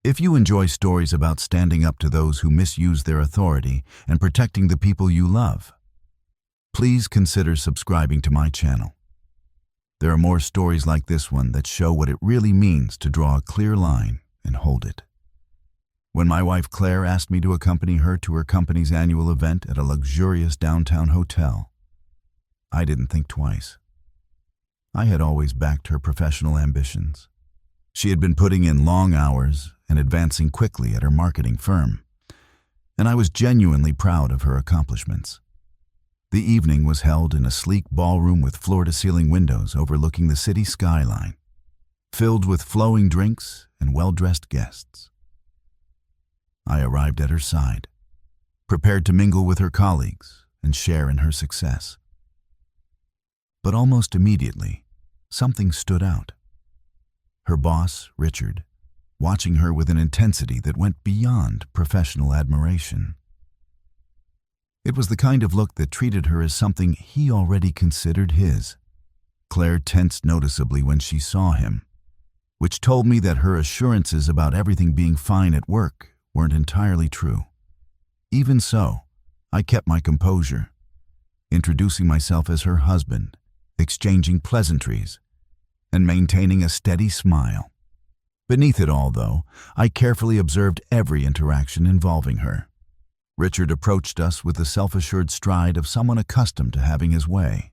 If you enjoy stories about standing up to those who misuse their authority and protecting the people you love, please consider subscribing to my channel. There are more stories like this one that show what it really means to draw a clear line and hold it. When my wife Claire asked me to accompany her to her company's annual event at a luxurious downtown hotel, I didn't think twice. I had always backed her professional ambitions. She had been putting in long hours and advancing quickly at her marketing firm, and I was genuinely proud of her accomplishments. The evening was held in a sleek ballroom with floor-to-ceiling windows overlooking the city skyline, filled with flowing drinks and well-dressed guests. I arrived at her side, prepared to mingle with her colleagues and share in her success. But almost immediately, something stood out. Her boss, Richard, watching her with an intensity that went beyond professional admiration. It was the kind of look that treated her as something he already considered his. Claire tensed noticeably when she saw him, which told me that her assurances about everything being fine at work weren't entirely true. Even so, I kept my composure, introducing myself as her husband, exchanging pleasantries, and maintaining a steady smile. Beneath it all, though, I carefully observed every interaction involving her. Richard approached us with the self-assured stride of someone accustomed to having his way.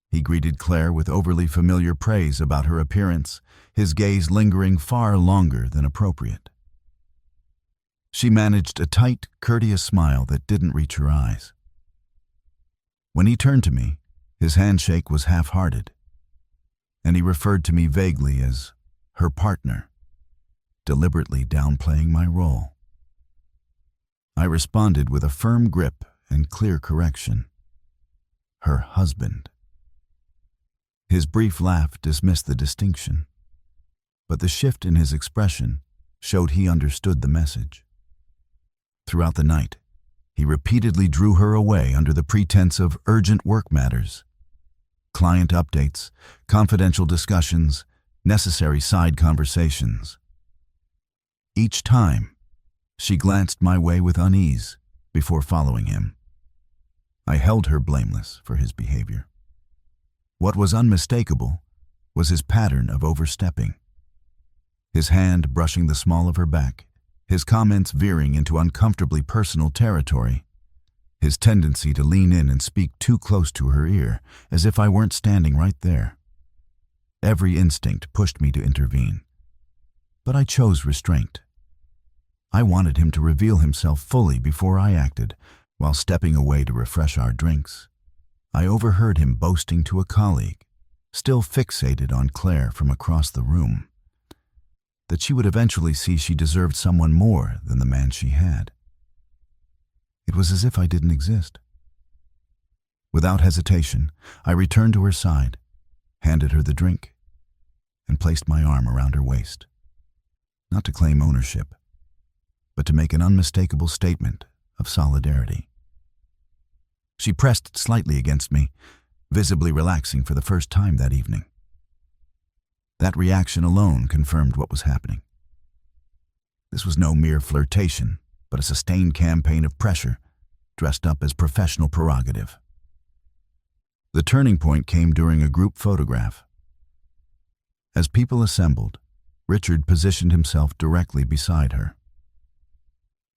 He greeted Claire with overly familiar praise about her appearance, his gaze lingering far longer than appropriate. She managed a tight, courteous smile that didn't reach her eyes. When he turned to me, his handshake was half-hearted, and he referred to me vaguely as her partner, deliberately downplaying my role. I responded with a firm grip and clear correction. Her husband. His brief laugh dismissed the distinction, but the shift in his expression showed he understood the message. Throughout the night, he repeatedly drew her away under the pretense of urgent work matters, client updates, confidential discussions, necessary side conversations. Each time, she glanced my way with unease before following him. I held her blameless for his behavior. What was unmistakable was his pattern of overstepping. His hand brushing the small of her back, his comments veering into uncomfortably personal territory, his tendency to lean in and speak too close to her ear, as if I weren't standing right there. Every instinct pushed me to intervene, but I chose restraint. I wanted him to reveal himself fully before I acted. While stepping away to refresh our drinks, I overheard him boasting to a colleague, still fixated on Claire from across the room, that she would eventually see she deserved someone more than the man she had. It was as if I didn't exist. Without hesitation, I returned to her side, handed her the drink, and placed my arm around her waist. Not to claim ownership, but to make an unmistakable statement of solidarity. She pressed slightly against me, visibly relaxing for the first time that evening. That reaction alone confirmed what was happening. This was no mere flirtation, but a sustained campaign of pressure, dressed up as professional prerogative. The turning point came during a group photograph. As people assembled, Richard positioned himself directly beside her.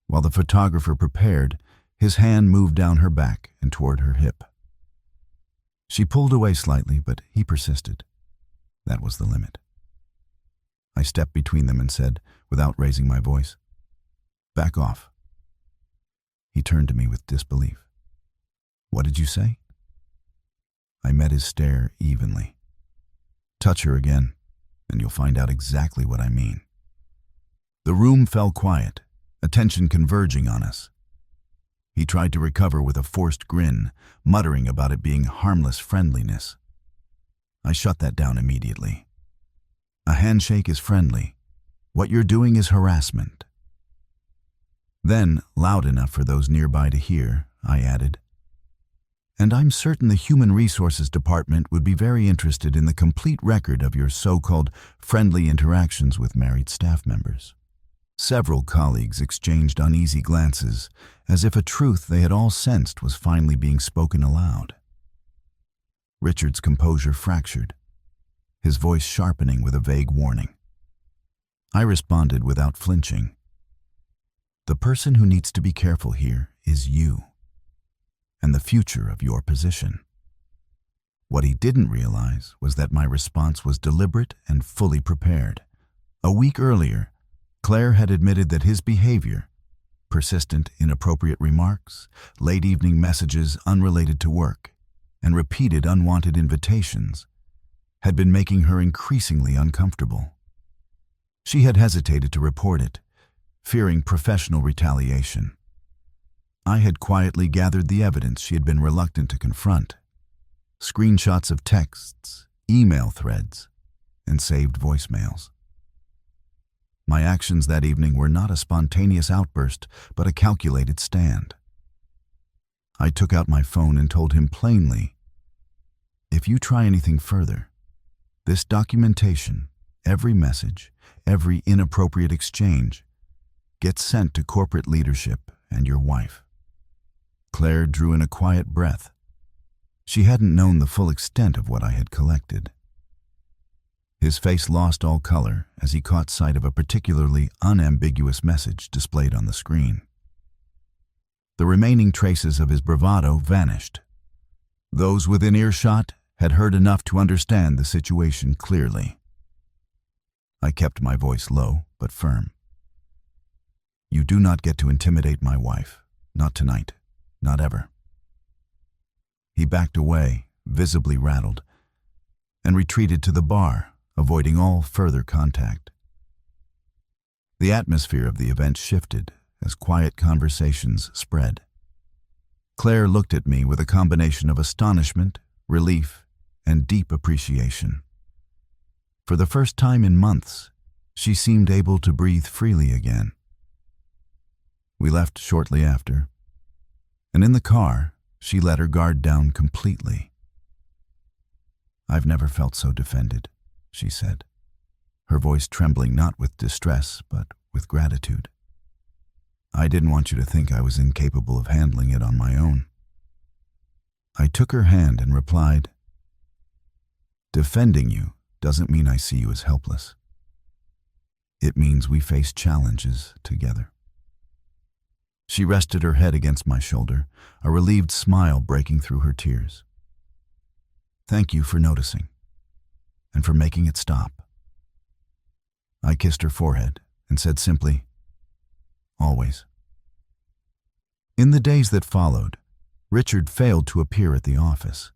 While the photographer prepared, his hand moved down her back and toward her hip. She pulled away slightly, but he persisted. That was the limit. I stepped between them and said, without raising my voice, "Back off." He turned to me with disbelief. "What did you say?" I met his stare evenly. "Touch her again, and you'll find out exactly what I mean." The room fell quiet, attention converging on us. He tried to recover with a forced grin, muttering about it being harmless friendliness. I shut that down immediately. A handshake is friendly. What you're doing is harassment. Then, loud enough for those nearby to hear, I added, "And I'm certain the Human Resources Department would be very interested in the complete record of your so-called friendly interactions with married staff members." Several colleagues exchanged uneasy glances, as if a truth they had all sensed was finally being spoken aloud. Richard's composure fractured, his voice sharpening with a vague warning. I responded without flinching. The person who needs to be careful here is you, and the future of your position. What he didn't realize was that my response was deliberate and fully prepared. A week earlier, Claire had admitted that his behavior, persistent, inappropriate remarks, late evening messages unrelated to work, and repeated unwanted invitations, had been making her increasingly uncomfortable. She had hesitated to report it, fearing professional retaliation. I had quietly gathered the evidence she had been reluctant to confront: screenshots of texts, email threads, and saved voicemails. My actions that evening were not a spontaneous outburst, but a calculated stand. I took out my phone and told him plainly, "If you try anything further, this documentation, every message, every inappropriate exchange, gets sent to corporate leadership and your wife." Claire drew in a quiet breath. She hadn't known the full extent of what I had collected. His face lost all color as he caught sight of a particularly unambiguous message displayed on the screen. The remaining traces of his bravado vanished. Those within earshot had heard enough to understand the situation clearly. I kept my voice low but firm. "You do not get to intimidate my wife. Not tonight. Not ever." He backed away, visibly rattled, and retreated to the bar, avoiding all further contact. The atmosphere of the event shifted as quiet conversations spread. Claire looked at me with a combination of astonishment, relief, and deep appreciation. For the first time in months, she seemed able to breathe freely again. We left shortly after, and in the car, she let her guard down completely. "I've never felt so defended," she said, her voice trembling not with distress, but with gratitude. "I didn't want you to think I was incapable of handling it on my own." I took her hand and replied, "Defending you doesn't mean I see you as helpless. It means we face challenges together." She rested her head against my shoulder, a relieved smile breaking through her tears. "Thank you for noticing, and for making it stop." I kissed her forehead and said simply, "Always." In the days that followed, Richard failed to appear at the office.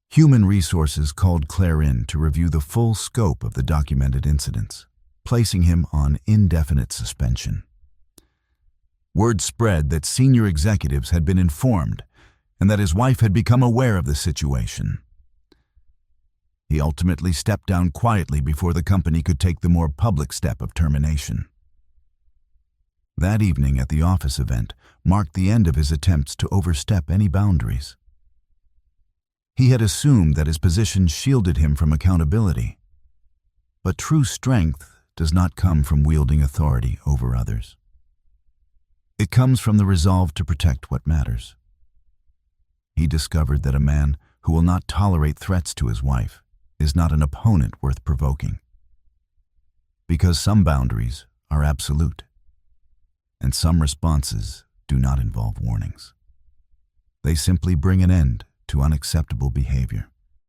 Human Resources called Claire in to review the full scope of the documented incidents, placing him on indefinite suspension. Word spread that senior executives had been informed and that his wife had become aware of the situation. He ultimately stepped down quietly before the company could take the more public step of termination. That evening at the office event marked the end of his attempts to overstep any boundaries. He had assumed that his position shielded him from accountability, but true strength does not come from wielding authority over others. It comes from the resolve to protect what matters. He discovered that a man who will not tolerate threats to his wife is not an opponent worth provoking. Because some boundaries are absolute, and some responses do not involve warnings. They simply bring an end to unacceptable behavior.